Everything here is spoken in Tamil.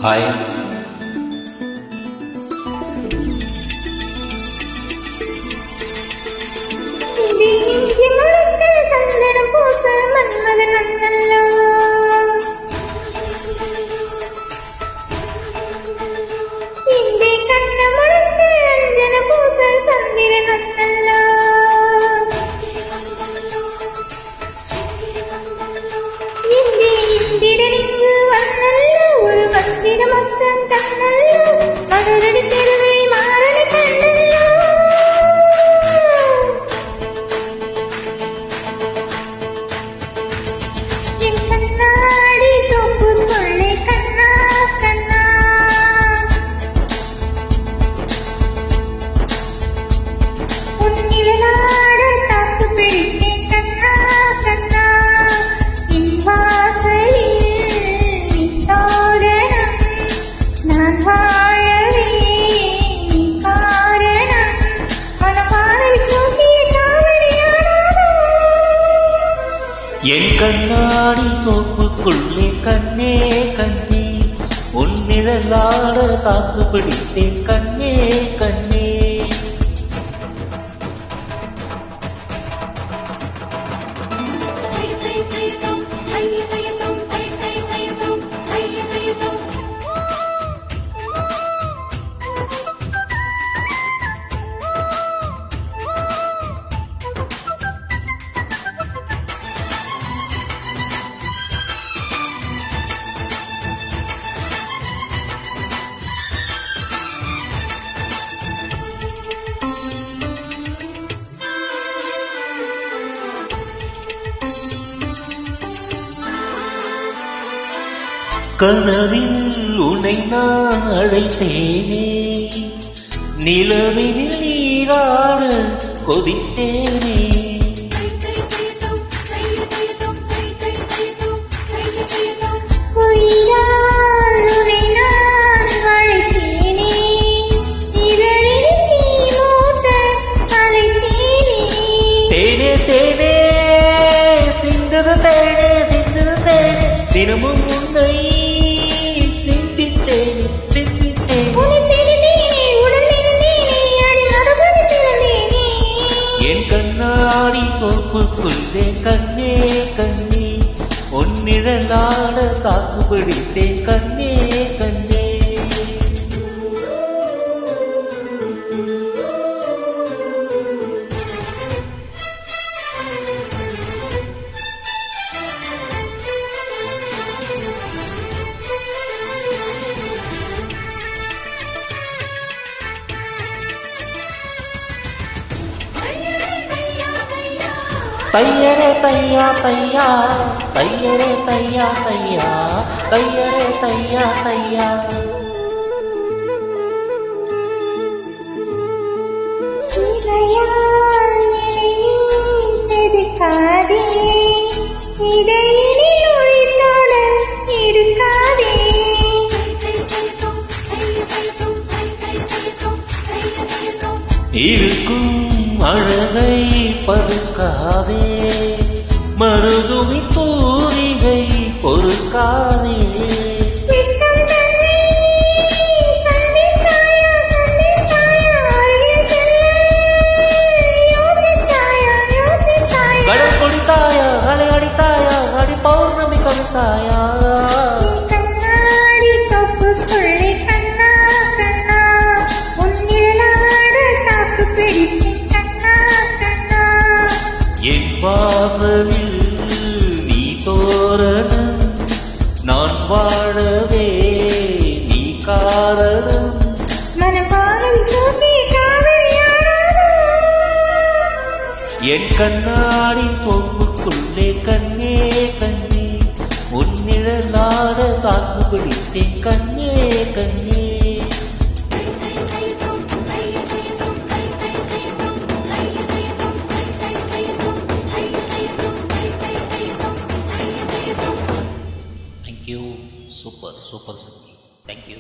ஹாய். சந்தனம் பூச மன்மதன் வந்தல்லோ, இங்கே கண்ண முழுக்க அஞ்சன பூச சந்திரன் வந்தல்லோ, இங்கே இந்திரன் இங்கு வந்தல்லோ, ஒரு மந்திர மொத்தம் தந்தல்லோ, மதுரடி தெருவழி மாறனை கண்டல்லோ. என் கண்ணாடி தோப்புக்குள்ளே கண்ணா கண்ணா, உன் நிழலாட தாக்கு பிடித்தேன் கண்ணா கண்ணா, என் வாசலில் நீ தோரணம், நான் வாழவே நீ காரணம், மனமானவி தூக்கிய காவடியானாதோ. என் கண்ணாடி தோப்புக்குள்ளே கண்ணே கண்ணே, உன் நிழலாட தாக்கு பிடித்தேன் கண்ணே கண்ணே. கனவில் உன்னை நான் அழைத்தேனே, நிலவில் நீராட கொதித்தேனே. உயிரால் உன்னை நான் அழைத்தேனே, இதழில் நீ மூட்ட அழைத்தேனே. தேனே தேனே சிந்தது தேனே சிந்தது தேனே, தினமும் உன்னை சிந்தித்தேன் சிந்தித்தேன். உன்னை தெரிந்தேனே, உடன் இருந்தேனே, அடி மறுபடி பிறந்தேனே. என் கண்ணாடி தோப்புக்குள்ளே கண்ணே கண்ணே, உன் நிழலாட தாக்கு பிடித்தேன் கண்ணே கண்ணே. தையரே தையா தையா, தையரே தையா தையா, தையரே தையா தையா. இதையால் என்னை செதுக்காதே, இடையினில் ஒளித்தோட இருக்காதே. இருக்கும் அழகை பதுக்காதே, மருதுமி தூரிகை பொறுக்காதே. விட்டம் தன்னை சந்தித்தாயா சந்தித்தாயா, அருகில் செல்ல யோசித்தாயா யோசித்தாயா. கடல் கொடித்தாயா அலை அடித்தாயா, அடி பௌர்ணமி கவித்தாயா. கண்ணாடி தோப்புக்குள்ளே கண்ணா கண்ணா, உன் நிழலாட தாக்கு பிடித்தேன் கண்ணா கண்ணா. என் வாசலில் நீ தோரணம், நான் வாழவே நீ காரணம். மனபாகம் தூக்கிய காவடியானாதோ. என் கண்ணாடி தோப்புக்குள்ளே கண்ணே கண்ணே, உன் நிழலாட தாக்கு பிடித்தேன் கண்ணே கண்ணே. Thank you. Super, super, Sangeet. Thank you.